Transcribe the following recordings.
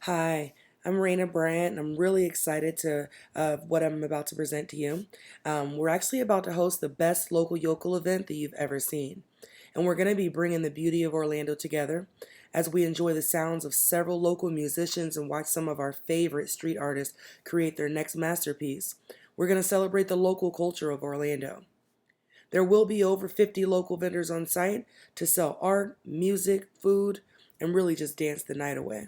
Hi, I'm Reyna Bryant, and I'm really excited to what I'm about to present to you. We're actually about to host the best local yokel event that you've ever seen, and we're going to be bringing the beauty of Orlando together as we enjoy the sounds of several local musicians and watch some of our favorite street artists create their next masterpiece. We're going to celebrate the local culture of Orlando. There will be over 50 local vendors on site to sell art, music, food, and really just dance the night away.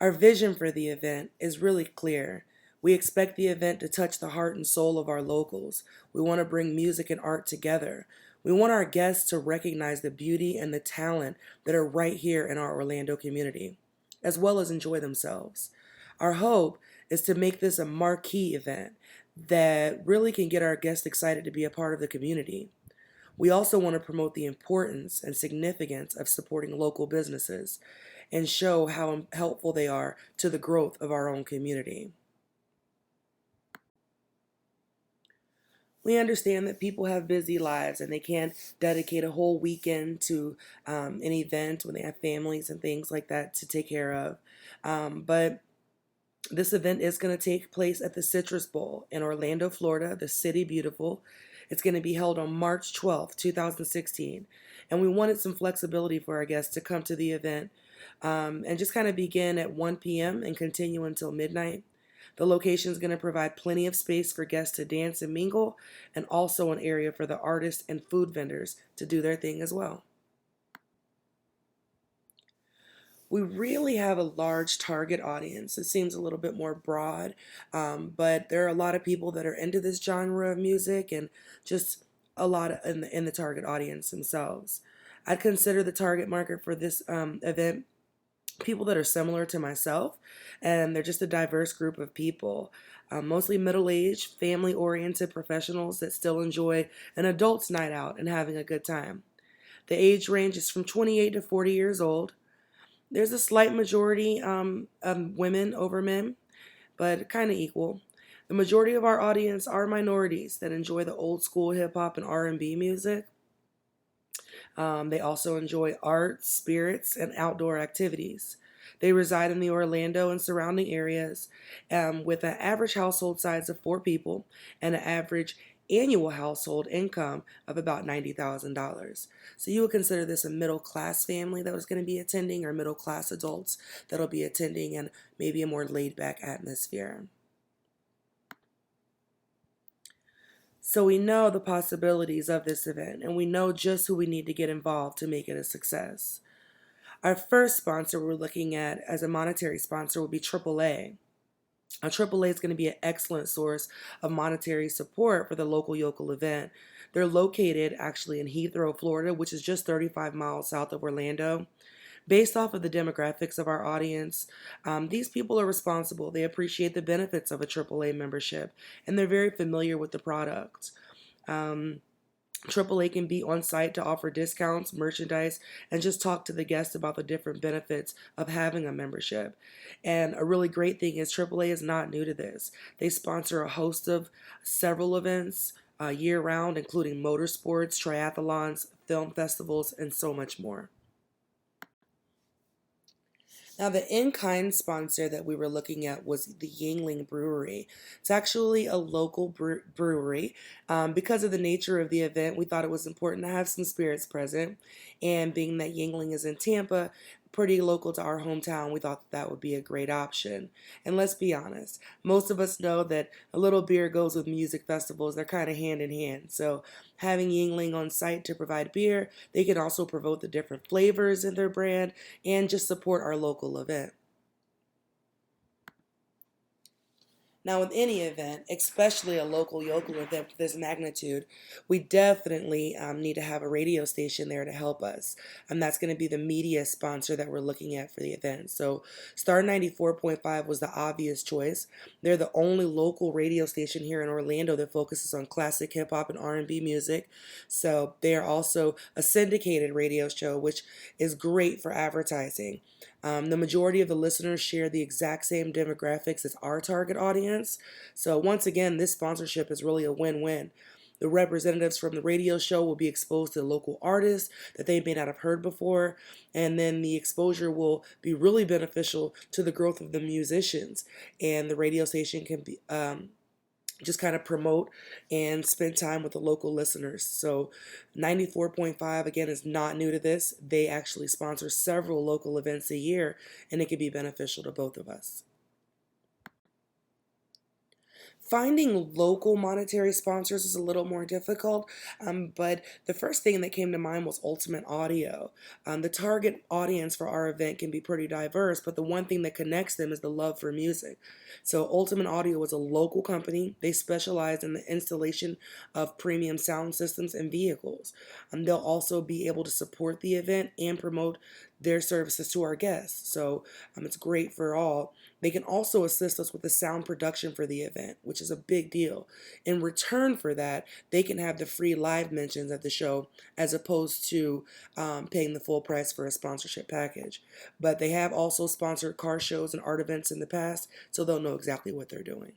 Our vision for the event is really clear. We expect the event to touch the heart and soul of our locals. We want to bring music and art together. We want our guests to recognize the beauty and the talent that are right here in our Orlando community, as well as enjoy themselves. Our hope is to make this a marquee event that really can get our guests excited to be a part of the community. We also want to promote the importance and significance of supporting local businesses and show how helpful they are to the growth of our own community. We understand that people have busy lives and they can't dedicate a whole weekend to an event when they have families and things like that to take care of. But this event is going to take place at the Citrus Bowl in Orlando, Florida, the city beautiful. It's going to be held on March 12th, 2016. And we wanted some flexibility for our guests to come to the event and just kind of begin at 1 p.m. and continue until midnight. The location is going to provide plenty of space for guests to dance and mingle, and also an area for the artists and food vendors to do their thing as well. We really have a large target audience. It seems a little bit more broad, but there are a lot of people that are into this genre of music and just a lot in the target audience themselves. I'd consider the target market for this event people that are similar to myself, and they're just a diverse group of people, mostly middle-aged, family-oriented professionals that still enjoy an adult's night out and having a good time. The age range is from 28 to 40 years old. There's a slight majority of women over men, but kind of equal. The majority of our audience are minorities that enjoy the old school hip hop and R&B music. They also enjoy art, spirits, and outdoor activities. They reside in the Orlando and surrounding areas with an average household size of 4 people and an average annual household income of about $90,000. So you would consider this a middle class family that was going to be attending, or middle class adults that'll be attending, and maybe a more laid back atmosphere. So we know the possibilities of this event, and we know just who we need to get involved to make it a success. Our first sponsor we're looking at as a monetary sponsor will be AAA. AAA is going to be an excellent source of monetary support for the local yokel event. They're located actually in Heathrow, Florida, which is just 35 miles south of Orlando. Based off of the demographics of our audience, these people are responsible. They appreciate the benefits of a AAA membership, and they're very familiar with the product. AAA can be on site to offer discounts, merchandise, and just talk to the guests about the different benefits of having a membership. And a really great thing is AAA is not new to this. They sponsor a host of several events year round, including motorsports, triathlons, film festivals, and so much more. Now, the in-kind sponsor that we were looking at was the Yingling Brewery. It's actually a local brewery. Because of the nature of the event, we thought it was important to have some spirits present. And being that Yingling is in Tampa, pretty local to our hometown, we thought that would be a great option. And let's be honest, most of us know that a little beer goes with music festivals. They're kind of hand in hand. So having Yingling on site to provide beer, they can also promote the different flavors in their brand and just support our local event. Now, with any event, especially a local yokel event of this magnitude, we definitely need to have a radio station there to help us. And that's going to be the media sponsor that we're looking at for the event. So Star 94.5 was the obvious choice. They're the only local radio station here in Orlando that focuses on classic hip hop and R&B music. So they are also a syndicated radio show, which is great for advertising. The majority of the listeners share the exact same demographics as our target audience. So once again, this sponsorship is really a win-win. The representatives from the radio show will be exposed to local artists that they may not have heard before, and then the exposure will be really beneficial to the growth of the musicians, and the radio station can be just kind of promote and spend time with the local listeners. So 94.5 again is not new to this. They actually sponsor several local events a year, and it can be beneficial to both of us. Finding local monetary sponsors is a little more difficult, but the first thing that came to mind was Ultimate Audio. The target audience for our event can be pretty diverse, but the one thing that connects them is the love for music. So Ultimate Audio is a local company. They specialize in the installation of premium sound systems and vehicles. They'll also be able to support the event and promote their services to our guests. So it's great for all. They can also assist us with the sound production for the event, which is a big deal. In return for that, they can have the free live mentions at the show as opposed to paying the full price for a sponsorship package. But they have also sponsored car shows and art events in the past, so they'll know exactly what they're doing.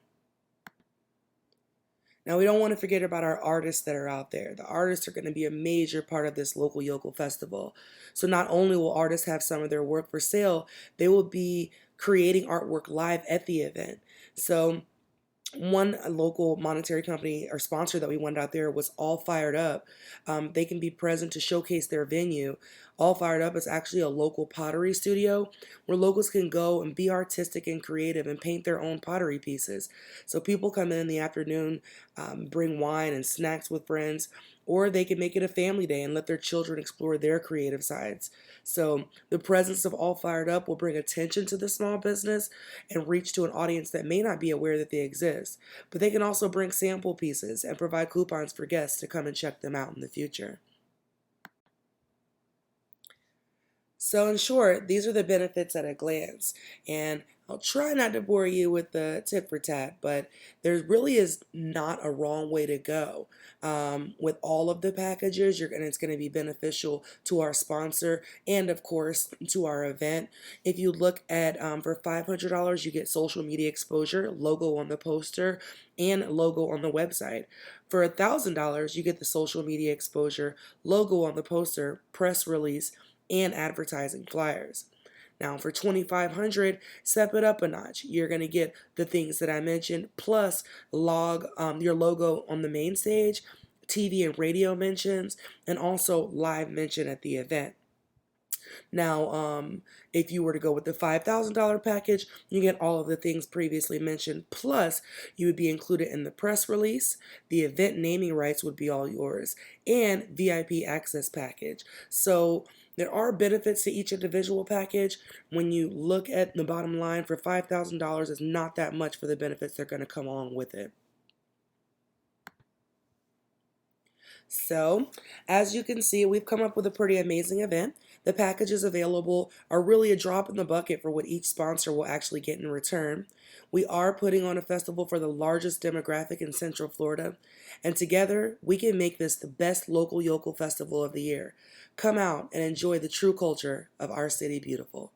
Now, we don't want to forget about our artists that are out there. The artists are going to be a major part of this local yokel festival. So not only will artists have some of their work for sale, they will be creating artwork live at the event. So one local monetary company or sponsor that we went out there was All Fired Up. They can be present to showcase their venue. All Fired Up is actually a local pottery studio where locals can go and be artistic and creative and paint their own pottery pieces. So people come in the afternoon, bring wine and snacks with friends, or they can make it a family day and let their children explore their creative sides. So the presence of All Fired Up will bring attention to the small business and reach to an audience that may not be aware that they exist. But they can also bring sample pieces and provide coupons for guests to come and check them out in the future. So in short, these are the benefits at a glance. And I'll try not to bore you with the tit for tat, but there really is not a wrong way to go. With all of the packages, it's going to be beneficial to our sponsor and, of course, to our event. If you look at for $500, you get social media exposure, logo on the poster, and logo on the website. For $1,000, you get the social media exposure, logo on the poster, press release, and advertising flyers. Now for $2,500, step it up a notch. You're going to get the things that I mentioned, plus your logo on the main stage, TV and radio mentions, and also live mention at the event. Now, if you were to go with the $5,000 package, you get all of the things previously mentioned, plus you would be included in the press release, the event naming rights would be all yours, and VIP access package. So there are benefits to each individual package. When you look at the bottom line, for $5,000 is not that much for the benefits that are going to come along with it. So, as you can see, we've come up with a pretty amazing event. The packages available are really a drop in the bucket for what each sponsor will actually get in return. We are putting on a festival for the largest demographic in Central Florida, and together we can make this the best local yokel festival of the year. Come out and enjoy the true culture of our city beautiful.